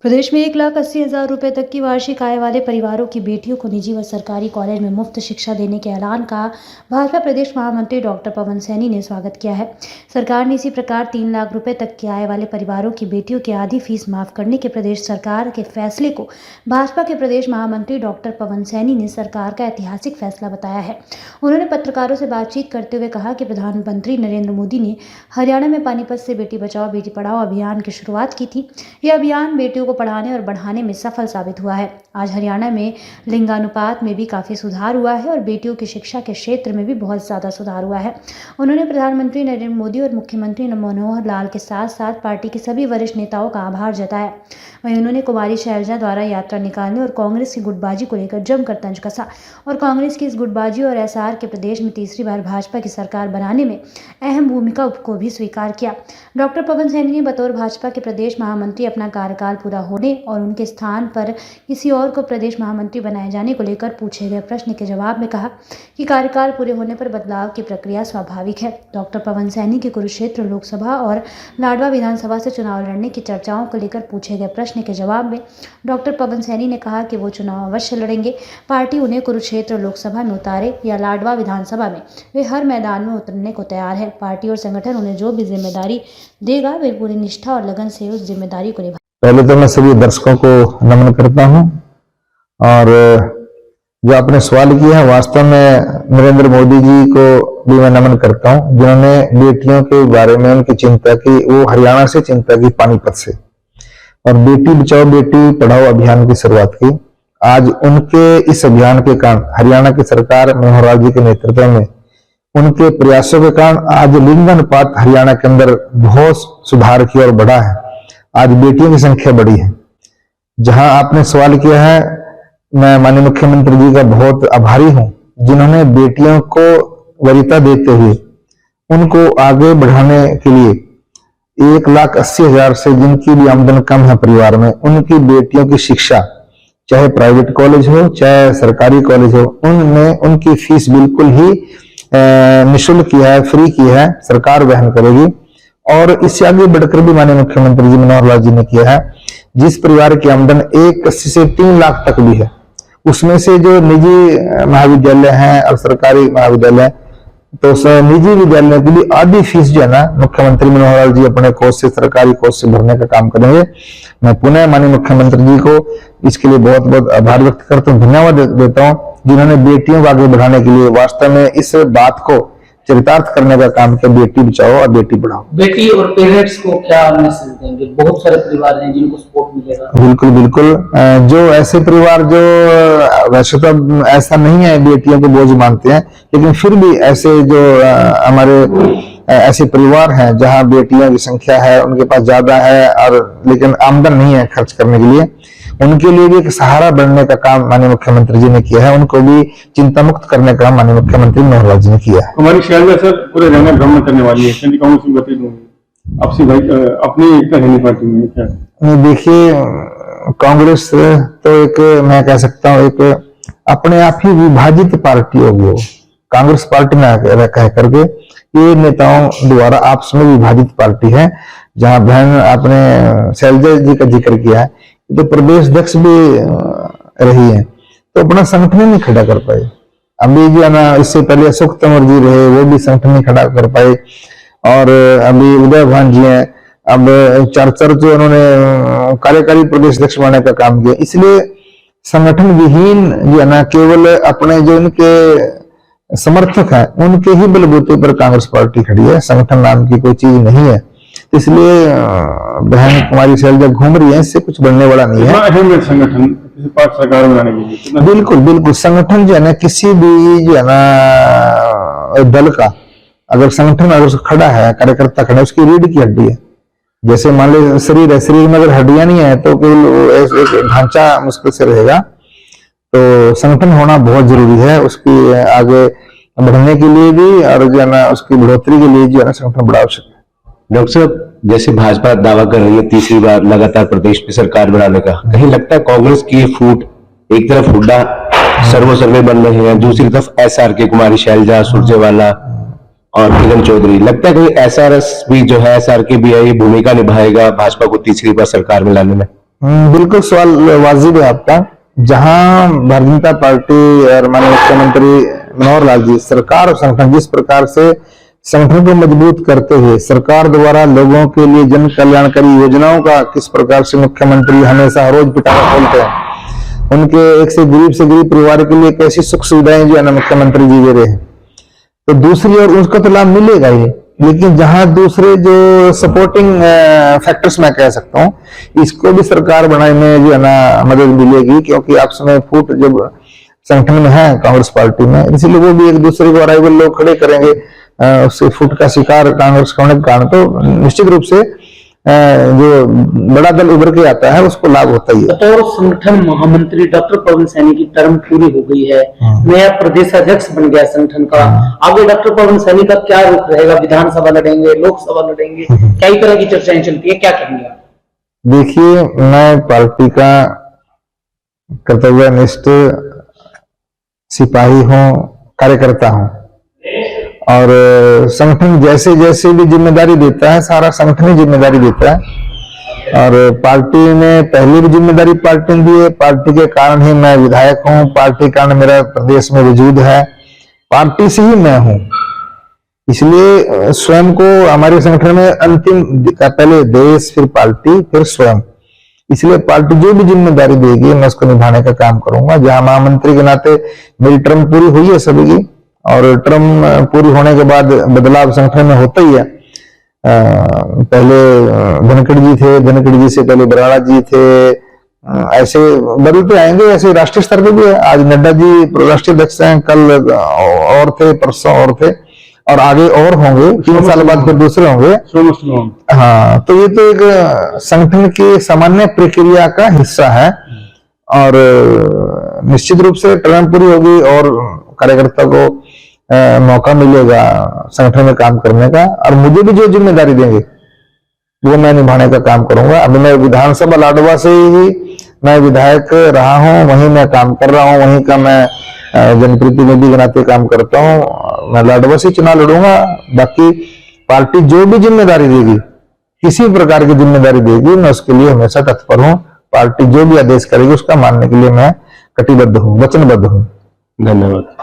प्रदेश में 1,80,000 रुपए तक की वार्षिक आय वाले परिवारों की बेटियों को निजी व सरकारी कॉलेज में मुफ्त शिक्षा देने के ऐलान का भाजपा प्रदेश महामंत्री डॉक्टर पवन सैनी ने स्वागत किया है। सरकार ने इसी प्रकार 3 लाख रुपए तक की आय वाले परिवारों की बेटियों की आधी फीस माफ करने के प्रदेश सरकार के फैसले को भाजपा के प्रदेश महामंत्री डॉक्टर पवन सैनी ने सरकार का ऐतिहासिक फैसला बताया है। उन्होंने पत्रकारों से बातचीत करते हुए कहा कि प्रधानमंत्री नरेंद्र मोदी ने हरियाणा में पानीपत से बेटी बचाओ बेटी पढ़ाओ अभियान की शुरुआत की थी। यह अभियान बेटियों को पढ़ाने और बढ़ाने में सफल साबित हुआ है। आज हरियाणा में लिंगानुपात में भी काफ़ी सुधार हुआ है और बेटियों की शिक्षा के क्षेत्र में भी बहुत ज़्यादा सुधार हुआ है। उन्होंने प्रधानमंत्री नरेंद्र मोदी और मुख्यमंत्री मनोहर लाल के साथ साथ पार्टी के सभी वरिष्ठ नेताओं का आभार जताया। वहीं उन्होंने कुमारी शैलजा द्वारा यात्रा निकालने और कांग्रेस की गुटबाजी को लेकर जमकर तंज कसा और कांग्रेस की इस गुटबाजी और एसआर के प्रदेश में तीसरी बार भाजपा की सरकार बनाने में अहम भूमिका को भी स्वीकार किया। डॉक्टर पवन सैनी ने बतौर भाजपा के प्रदेश महामंत्री अपना कार्यकाल पूरा होने और उनके स्थान पर किसी और को प्रदेश महामंत्री बनाए जाने को लेकर पूछे गए प्रश्न के जवाब में कहा कि कार्यकाल पूरे होने पर बदलाव की प्रक्रिया स्वाभाविक है। डॉक्टर पवन सैनी के कुरुक्षेत्र लोकसभा और लाडवा विधानसभा से चुनाव लड़ने की चर्चाओं को लेकर पूछे गए प्रश्न के जवाब में डॉक्टर पवन सैनी ने कहा कि वो चुनाव अवश्य लड़ेंगे। पार्टी उन्हें कुरुक्षेत्र लोकसभा में उतारे या लाडवा विधानसभा में, वे हर मैदान में उतरने को तैयार है। पार्टी और संगठन उन्हें जो भी जिम्मेदारी देगा वे पूरी निष्ठा और लगन से उस जिम्मेदारी को निभा। पहले तो मैं सभी दर्शकों को नमन करता हूं और जो आपने सवाल किया है वास्तव में नरेंद्र मोदी जी को भी मैं नमन करता हूं, जिन्होंने बेटियों के बारे में उनकी चिंता की, वो हरियाणा से चिंता की, पानीपत से, और बेटी बचाओ बेटी पढ़ाओ अभियान की शुरुआत की। आज उनके इस अभियान के कारण हरियाणा की सरकार मनोहर लाल जी के नेतृत्व में उनके प्रयासों के कारण आज लिंगानुपात हरियाणा के अंदर बहुत सुधार की और बढ़ा है। आज बेटियों की संख्या बढ़ी है। जहां आपने सवाल किया है, मैं माननीय मुख्यमंत्री जी का बहुत आभारी हूं, जिन्होंने बेटियों को वरीयता देते हुए उनको आगे बढ़ाने के लिए 1,80,000 से जिनकी भी आमदन कम है परिवार में, उनकी बेटियों की शिक्षा, चाहे प्राइवेट कॉलेज हो चाहे सरकारी कॉलेज हो, उनमें उनकी फीस बिल्कुल ही निःशुल्क की है, फ्री की है, सरकार वहन करेगी। और इससे आगे बढ़कर भी माननीय मुख्यमंत्री जी मनोहर लाल जी ने किया है, जिस परिवार की आमदन 1,80,000 से 3 लाख तक भी है, उसमें से जो निजी महाविद्यालय हैं और सरकारी महाविद्यालय, तो निजी विद्यालयों की भी आधी फीस जो है ना, मुख्यमंत्री मनोहर लाल जी अपने कोष से, सरकारी कोष से भरने का काम करेंगे। मैं पुनः माननीय मुख्यमंत्री जी को इसके लिए बहुत बहुत आभार व्यक्त करता हूँ, धन्यवाद देता हूँ, जिन्होंने बेटियों को आगे बढ़ाने के लिए वास्तव में इस बात को चरितार्थ करने का काम किया, बेटी बचाओ और बेटी पढ़ाओ। बेटी और पेरेंट्स को क्या मैसेज देंगे? बहुत सारे परिवार हैं जिनको सपोर्ट मिलेगा। बिल्कुल बिल्कुल, जो ऐसे परिवार जो वैसे तो ऐसा नहीं है बेटियों को बोझ मानते हैं, लेकिन फिर भी ऐसे जो हमारे ऐसे परिवार हैं जहां बेटियों की संख्या है, उनके पास ज्यादा है और लेकिन आमदन नहीं है खर्च करने के लिए, उनके लिए भी एक सहारा बनने का काम माननीय मुख्यमंत्री जी ने किया है। उनको भी चिंता मुक्त करने का माननीय मुख्यमंत्री मनोहर लाल जी ने किया है। हमारी शैलजा सर पूरे हरियाणा भ्रमण करने वाली है, कांग्रेस में बता दूंगी आपसे भाई, अपनी एकता है पार्टी में क्या? देखिए, कांग्रेस तो एक, मैं कह सकता हूँ, एक अपने आप ही विभाजित पार्टी होगी। कांग्रेस पार्टी में कह करके ये नेताओं द्वारा आपस में विभाजित पार्टी है। जहां बहन आपने शैलजा जी का जिक्र किया है, तो प्रदेश अध्यक्ष भी रही है, तो अपना संगठन नहीं खड़ा कर पाए। अभी जो है ना, इससे पहले अशोक तंवर जी रहे, वो भी संगठन नहीं खड़ा कर पाए, और अभी उदय भान जी हैं, अब चर्चा जो उन्होंने कार्यकारी प्रदेश अध्यक्ष बनाने का काम किया। इसलिए संगठन विहीन जो है ना, केवल अपने जो उनके समर्थक हैं उनके ही बलबूते पर कांग्रेस पार्टी खड़ी है, संगठन नाम की कोई चीज नहीं है। इसलिए बहन कुमारी शैलजा घूम रही है, इससे कुछ बनने वाला नहीं है। संगठन सरकार बनाने के लिए बिल्कुल बिल्कुल, संगठन जो है ना, किसी भी जो है ना दल का अगर संगठन अगर खड़ा है, कार्यकर्ता खड़ा है, उसकी रीढ़ की हड्डी है। जैसे मान लो शरीर है, शरीर में अगर हड्डियां नहीं है तो केवल एक ढांचा मुश्किल से रहेगा। तो संगठन होना बहुत जरूरी है, उसकी आगे बढ़ने के लिए भी और जो है ना उसकी बढ़ोतरी के लिए जो है ना संगठन बड़ा आवश्यक है। डॉक्टर साहब, जैसे भाजपा दावा कर रही है तीसरी बार लगातार प्रदेश में सरकार बनाने का, कहीं लगता है कांग्रेस की ये फूट, एक तरफ हुड्डा सर्वे बन रहे हैं, दूसरी तरफ एसआर के कुमारी शैलजा, सुरजेवाला और किरण चौधरी, लगता है कहीं एसआरएस भी जो है, एसआर के भी है, ये भूमिका निभाएगा भाजपा को तीसरी बार सरकार में लाने में? बिल्कुल सवाल वाजिब है आपका। जहां भारतीय जनता पार्टी और माननीय मुख्यमंत्री मनोहर लाल जी सरकार और संगठन जिस प्रकार से संगठन को मजबूत करते हुए सरकार द्वारा लोगों के लिए जन कल्याणकारी योजनाओं का किस प्रकार से मुख्यमंत्री हमेशा रोज पिटारा खोलते हैं, उनके एक से गरीब परिवार के लिए कैसी सुख सुविधाएं जो है ना मुख्यमंत्री जी दे रहे हैं, तो दूसरी ओर उसका तो लाभ मिलेगा ही। लेकिन जहां दूसरे जो सपोर्टिंग फैक्टर्स मैं कह सकता हूं, इसको भी सरकार बनाने में जो है ना मदद मिलेगी, क्योंकि आपस में फूट जब संगठन में है कांग्रेस पार्टी में, इसलिए वो भी एक दूसरे को अराइवल लोग खड़े करेंगे, उससे फूट का शिकार कांग्रेस होने के कारण तो निश्चित रूप से जो बड़ा दल उभर के आता है उसको लाभ होता ही है। बतौर संगठन महामंत्री डॉक्टर पवन सैनी की टर्म पूरी हो गई है, नया प्रदेश अध्यक्ष बन गया संगठन का, आगे डॉक्टर पवन सैनी का क्या रुख रहेगा? विधानसभा लड़ेंगे, लोकसभा लड़ेंगे, कई तरह की चर्चाएं चलती है, क्या कहेंगे आप? देखिए, मैं पार्टी का कर्तव्यनिष्ठ सिपाही हूं, कार्यकर्ता हूं, और संगठन जैसे जैसे भी जिम्मेदारी देता है सारा संगठन ही जिम्मेदारी देता है। और पार्टी ने पहले भी जिम्मेदारी पार्टी ने दी है, पार्टी के कारण ही मैं विधायक हूं, पार्टी के कारण मेरा प्रदेश में वजूद है, पार्टी से ही मैं हूं। इसलिए स्वयं को हमारे संगठन में अंतिम, पहले देश फिर पार्टी फिर स्वयं, इसलिए पार्टी जो भी जिम्मेदारी देगी मैं उसको निभाने का काम करूंगा। जहां महामंत्री के नाते मेरी टर्म पूरी हुई है सभी की, और टर्म पूरी होने के बाद बदलाव संगठन में होता ही है। पहले धनखड़ जी थे, धनखड़ जी से पहले बराड़ा जी थे, ऐसे बदलते आएंगे। ऐसे राष्ट्रीय स्तर पे भी है, आज नड्डा जी राष्ट्रीय अध्यक्ष हैं, कल और थे, परसों और थे, और आगे और होंगे, 3 साल बाद फिर दूसरे होंगे। हाँ, तो ये तो एक संगठन की सामान्य प्रक्रिया का हिस्सा है, और निश्चित रूप से टर्म पूरी होगी और कार्यकर्ता को मौका मिलेगा संगठन में काम करने का, और मुझे भी जो जिम्मेदारी देंगे वो मैं निभाने का काम करूंगा। अभी मैं विधानसभा लाडवा से ही मैं विधायक रहा हूं, वहीं मैं काम कर रहा हूं, वहीं का मैं जनप्रतिनिधि के नाते काम करता हूं। मैं लाडवा से चुनाव लड़ूंगा। बाकी पार्टी जो भी जिम्मेदारी देगी, किसी प्रकार की जिम्मेदारी देगी, मैं उसके लिए हमेशा तत्पर हूं। पार्टी जो भी आदेश करेगी उसका मानने के लिए मैं कटिबद्ध हूं, वचनबद्ध हूं। धन्यवाद।